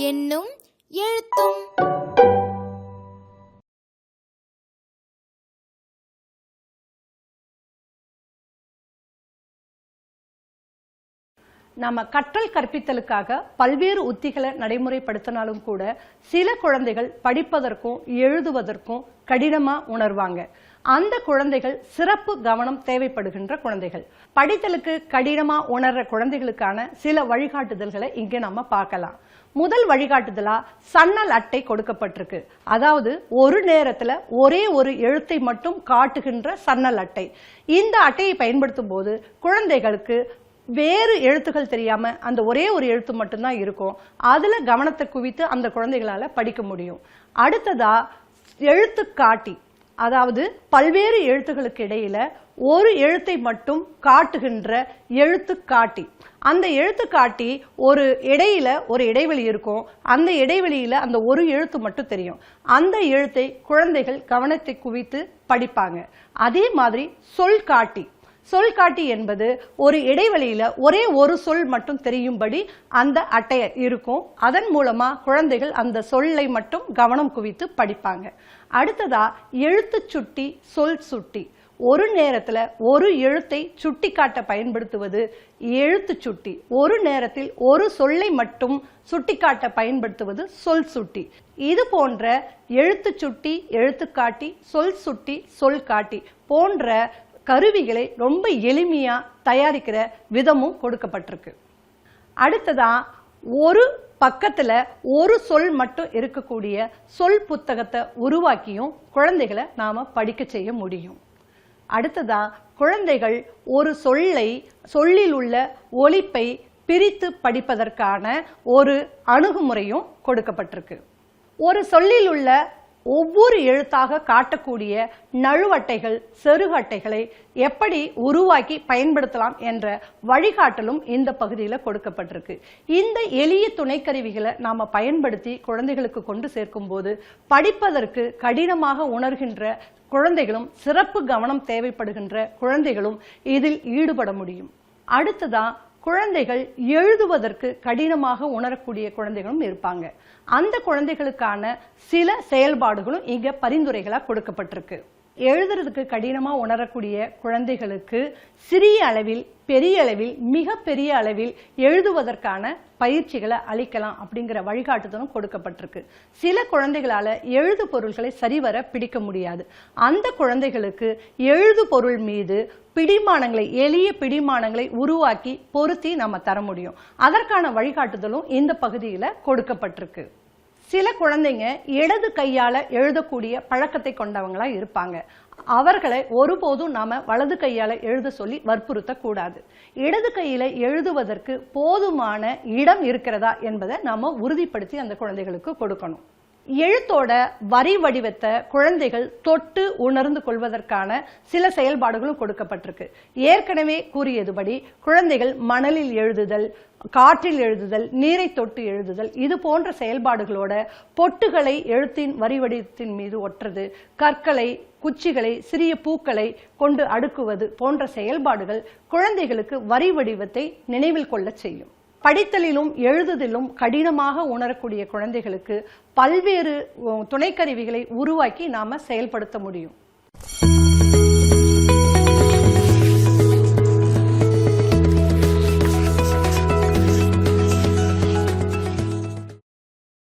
எண்ணும் எழுத்தும். நம்ம கற்றல் கற்பித்தலுக்காக பல்வேறு உத்திகளை நடைமுறைப்படுத்தினாலும் கூட சில குழந்தைகள் படிப்பதற்கும் எழுதுவதற்கும் கடினமா உணர்வாங்க. அந்த குழந்தைகள் சிறப்பு கவனம் தேவைப்படுகின்ற குழந்தைகள். படித்தலுக்கு கடினமா உணர்ற குழந்தைகளுக்கான சில வழிகாட்டுதல்களை இங்க நம்ம பார்க்கலாம். முதல் வழிகாட்டுதலா சன்னல் அட்டை கொடுக்கப்பட்டிருக்கு. அதாவது ஒரு நேரத்துல ஒரே ஒரு எழுத்தை மட்டும் காட்டுகின்ற சன்னல் அட்டை. இந்த அட்டையை பயன்படுத்தும் போது குழந்தைகளுக்கு வேறு எழுத்துக்கள் தெரியாம அந்த ஒரே ஒரு எழுத்து மட்டும்தான் இருக்கும். அதுல கவனத்தை குவித்து அந்த குழந்தைகளால படிக்க முடியும். அடுத்ததா எழுத்து காட்டி, அதாவது பல்வேறு எழுத்துக்களுக்கு இடையில ஒரு எழுத்தை மட்டும் காட்டுகின்ற எழுத்து காட்டி. அந்த எழுத்து காட்டி ஒரு இடையில ஒரு இடைவெளி இருக்கும். அந்த இடைவெளியில அந்த ஒரு எழுத்து மட்டும் தெரியும். அந்த எழுத்தை குழந்தைகள் கவனத்தை குவித்து படிப்பாங்க. அதே மாதிரி சொல் காட்டி. சொல் காட்டி என்பது ஒரு இடைவெளியில ஒரே ஒரு சொல் மட்டும் தெரியும்படி அந்த அட்டை இருக்கும். அதன் மூலமா குழந்தைகள் அந்த சொல்லை மட்டும் கவனம் குவித்து படிப்பாங்க. அடுத்ததா எழுத்து சுட்டி, சொல் சுட்டி. ஒரு நேரத்துல ஒரு எழுத்தை சுட்டி காட்ட பயன்படுத்துவது எழுத்து சுட்டி. ஒரு நேரத்தில் ஒரு சொல்லை மட்டும் சுட்டிக்காட்ட பயன்படுத்துவது சொல் சுட்டி. இது போன்ற எழுத்து சுட்டி, எழுத்து காட்டி, சொல் சுட்டி, சொல் காட்டி போன்ற கருவிகளை ரொம்ப எளிமையா தயாரிக்கிற விதமும் கொடுக்கப்பட்டிருக்கு. அடுத்ததா ஒரு பக்கத்துல ஒரு சொல் மட்டும் இருக்கக்கூடிய சொல் புத்தகத்தை உருவாக்கியும் குழந்தைகளை நாம படிக்க செய்ய முடியும். அடுத்ததா குழந்தைகள் ஒரு சொல்லில் உள்ள ஒலிப்பை பிரித்து படிப்பதற்கான ஒரு அணுகுமுறையும் கொடுக்கப்பட்டிருக்கு. ஒரு சொல்லில் உள்ள ஒவ்வொரு எழுத்தாக காட்டக்கூடிய நழுவட்டைகள், செருகட்டைகளை எப்படி உருவாக்கி பயன்படுத்தலாம் என்ற வழிகாட்டலும் இந்த பகுதியில் கொடுக்கப்பட்டிருக்கு. இந்த எளிய துணைக்கருவிகளை நாம பயன்படுத்தி குழந்தைகளுக்கு கொண்டு சேர்க்கும் போது படிப்பதற்கு கடினமாக உணர்கின்ற குழந்தைகளும் சிறப்பு கவனம் தேவைப்படுகின்ற குழந்தைகளும் இதில் ஈடுபட முடியும். அடுத்ததா குழந்தைகள் எழுதுவதற்கு கடினமாக உணரக்கூடிய குழந்தைகளும் இருப்பாங்க. அந்த குழந்தைகளுக்கான சில செயல்பாடுகளும் இங்க பரிந்துரைகளா கொடுக்கப்பட்டிருக்கு. எழுதுறதுக்கு கடினமா உணரக்கூடிய குழந்தைகளுக்கு சிறிய அளவில், பெரிய அளவில், மிக பெரிய அளவில் எழுதுவதற்கான பயிற்சிகளை அளிக்கலாம் அப்படிங்கிற வழிகாட்டுதலும் கொடுக்கப்பட்டிருக்கு. சில குழந்தைகளால எழுது பொருள்களை சரிவர பிடிக்க முடியாது. அந்த குழந்தைகளுக்கு எழுது பொருள் மீது பிடிமானங்களை, எளிய பிடிமானங்களை உருவாக்கி பொருத்தி நம்ம தர முடியும். அதற்கான வழிகாட்டுதலும் இந்த பகுதியில கொடுக்கப்பட்டிருக்கு. சில குழந்தைங்க இடது கையால எழுதக்கூடிய பழக்கத்தை கொண்டவங்களா இருப்பாங்க. அவர்களை ஒருபோதும் நாம வலது கையால எழுத சொல்லி வற்புறுத்த கூடாது. இடது கையில எழுதுவதற்கு போதுமான இடம் இருக்கிறதா என்பதை நாம உறுதிப்படுத்தி அந்த குழந்தைகளுக்கு கொடுக்கணும். எழுத்தோட வரி வடிவத்தை குழந்தைகள் தொட்டு உணர்ந்து கொள்வதற்கான சில செயல்பாடுகளும் கொடுக்கப்பட்டிருக்கு. ஏற்கனவே கூறியதுபடி குழந்தைகள் மணலில் எழுதுதல், காற்றில் எழுதுதல், நீரை தொட்டு எழுதுதல், இது போன்ற செயல்பாடுகளோட பொட்டுகளை எழுத்தின் வரி வடிவத்தின் மீது ஒட்டுறது, கற்களை, குச்சிகளை, சிறிய பூக்களை கொண்டு அடுக்குவது போன்ற செயல்பாடுகள் குழந்தைகளுக்கு வரி வடிவத்தை நினைவில் கொள்ள செய்யும். படித்தலிலும் எழுதுதலிலும் கடினமாக உணரக்கூடிய குழந்தைகளுக்கு பல்வேறு துணைக்கருவிகளை உருவாக்கி நாம செயல்படுத்த முடியும்.